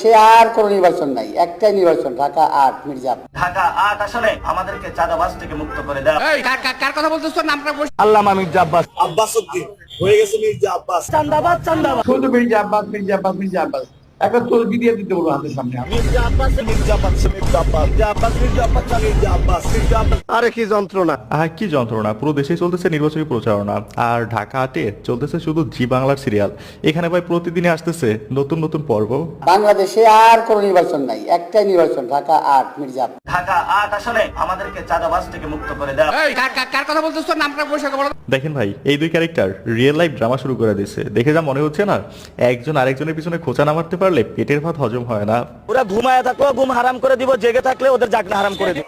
সে আর কোনো নির্বাচন নাই, একটাই নির্বাচন, ঢাকা ৮ মির্জাপুর। ঢাকা ৮ আসলে আমাদেরকে চাঁদাবাজ থেকে মুক্ত করে দেয়। কার কথা বলতেছ? নামটা আল্লামা মির্জা আব্বাস। আব্বাস উদ্দিন হয়ে গেছে মির্জা আব্বাস। চান্দাবাদ চান্দাবাদ। শুধু মির্জা আব্বাস মির্জা আব্বাস মির্জা আব্বাস একটা তসবি দিয়ে দিতে বলবো হাতের সামনে। মির্জা আব্বাস মির্জা আব্বাস মির্জা আব্বাস মির্জা আব্বাস মির্জা আব্বাস মির্জা আব্বাস মির্জা আব্বাস। আরে কি যন্ত্রণা! কি যন্ত্রণা! পুরো দেশে চলতেছে নির্বাচনী প্রচারণা, আর ঢাকা ৮-এ চলতেছে শুধু জি বাংলার সিরিয়াল। এখানে ভাই প্রতিদিনই আসতেছে নতুন নতুন পর্ব। বাংলাদেশে আর কোনো নির্বাচন নাই, একটাই নির্বাচন, ঢাকা ৮ মির্জাপুর। ঢাকা ৮ আসলে আমাদেরকে চাঁদাবাজ থেকে মুক্ত করে দেয়। কার কথা বলতেছ? নামটা বলো। দেখেন ভাই, এই দুই ক্যারেক্টার রিয়েল লাইফ ড্রামা শুরু করে দিচ্ছে। দেখে যা মনে হচ্ছে না, একজন আরেকজনের পিছনে খোঁচা না মারতে পারলে পেটের ভাত হজম হয় না। ওরা ঘুমায় থাকলেও ঘুম হারাম করে দিব, জেগে থাকলে ওদের জাগনা হারাম করে দিব।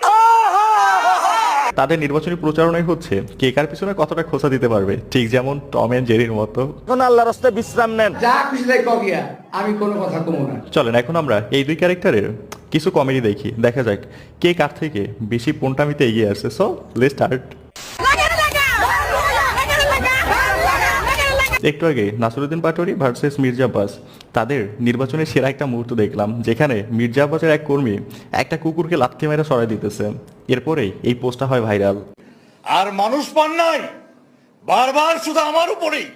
তাদের নির্বাচনী প্রচারণাই হচ্ছে কে কার পিছনে কতটা খোঁচা দিতে পারবে, ঠিক যেমন টম এন্ড জেরির মতো। এখন আল্লাহর রাস্তায় বিশ্রাম নেন। যা খুশি তাই কগিয়া, আমি কোনো কথা কমো না। চলেন এখন আমরা এই দুই ক্যারেক্টারের কিছু কমেডি দেখি, দেখা যাক কে কার থেকে বেশি পোনটামিতে এগিয়ে আসছে। So let's start. একটু আগে নাসিরউদ্দিন পাটোয়ারি ভার্সেস মির্জা আব্বাস, তাদের নির্বাচনের সেরা একটা মুহূর্ত দেখলাম, যেখানে মির্জা আব্বাসের এক কর্মী একটা কুকুরকে লাথি মেরে সরাই দিতেছে। এরপরেই এই পোস্টটা হয় ভাইরাল। আর মানুষ পান নাই, বারবার শুধু আমার উপরেই।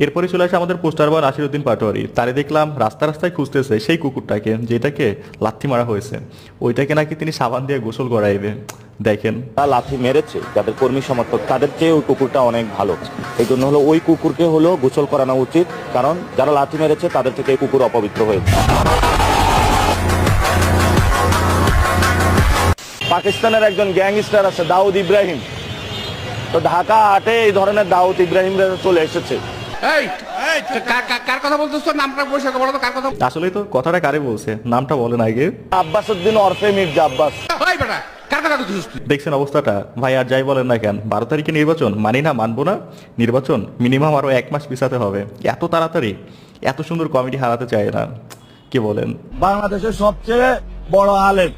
এরপরে চলে আসে আমাদের পোস্টার বয় নাসিরউদ্দিন পাটোয়ারি, তারে দেখলাম রাস্তা রাস্তায় খুঁজতেছে সেই কুকুরটাকে যেটাকে লাথি মারা হয়েছে। ওইটাকে নাকি তিনি সাবান দিয়ে গোসল করাইবে। দেখেন, লাথি মেরেছে যাদের কর্মী সমর্থক, তাদের চেয়ে ওই কুকুরটা অনেক ভালো। এই জন্য হলো ওই কুকুরকে হলো গোসল করানো উচিত, কারণ যারা লাথি মেরেছে তাদের থেকে এই কুকুর অপবিত্র হয়েছে। পাকিস্তানের একজন গ্যাংস্টার আছে দাউদ ইব্রাহিম, তো ঢাকা ৮-এ এই ধরনের দাউদ ইব্রাহিমরা চলে এসেছে। কার কথা বলতেছ? নামটা বলো তো, কার কথা? আসলে তো কথাটা কারে বলছে, নামটা বলেন আগে। আব্বাস উদ্দিন ওরফে মির্জা আব্বাস। কার কথা বলতেছিস? দেখছেন অবস্থাটা ভাই, আর যাই বলেন না কেন, 12 তারিখে নির্বাচন, মানি না মানবো না। নির্বাচন মিনিমাম আরো 1 মাস পিছাতে হবে। এত তাড়াতাড়ি এত সুন্দর কমেডি হারাতে চায় না, কি বলেন? বাংলাদেশের সবচেয়ে বড় আলেম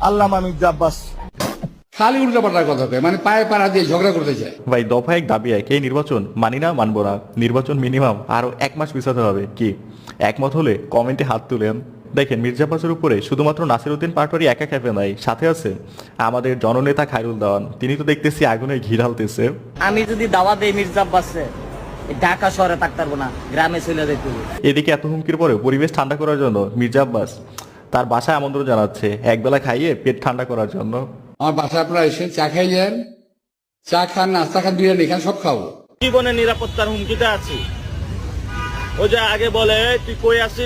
আল্লামা মির্জা আব্বাস। খালি উল্টাপাল্টার কথা কয়, মানে পায়ে পাড়া দিয়ে ঝগড়া করতে চায়। ভাই দফা এক দাবি এক, এই নির্বাচন মানি না মানবো না। নির্বাচন মিনিমাম আরো 1 মাস পিছাতে হবে। কি একমত হলে কমেন্টে হাত তুলেন। দেখেন, মির্জা আব্বাসের উপরে শুধুমাত্র নাসিরউদ্দিন পাটোয়ারি একা খেপে নাই, সাথে আছে আমাদের জননেতা খায়রুল দেওয়ান। তিনি তো দেখতেছি আগুনে ঘি ঢালতেছে। আমি যদি দাওয়া দেই মির্জা আব্বাসে, ঢাকা শহরে থাকতে পারবো না, গ্রামে চলে যেতে হবে। এদিকে এত হুমকির পরেও পরিবেশ ঠান্ডা করার জন্য মির্জা আব্বাস তার বাসায় আমন্ত্রণ জানাচ্ছে একবেলা খাইয়ে পেট ঠান্ডা করার জন্য। আমার বাসায় আপনারা এসে চা খাই যান, চা খান, নাস্তা খান, বিরিয়ানি খান, সব খাবো। জীবনের নিরাপত্তার হুমকিতে আছি। ও যে আগে বলে তুই কই আছিস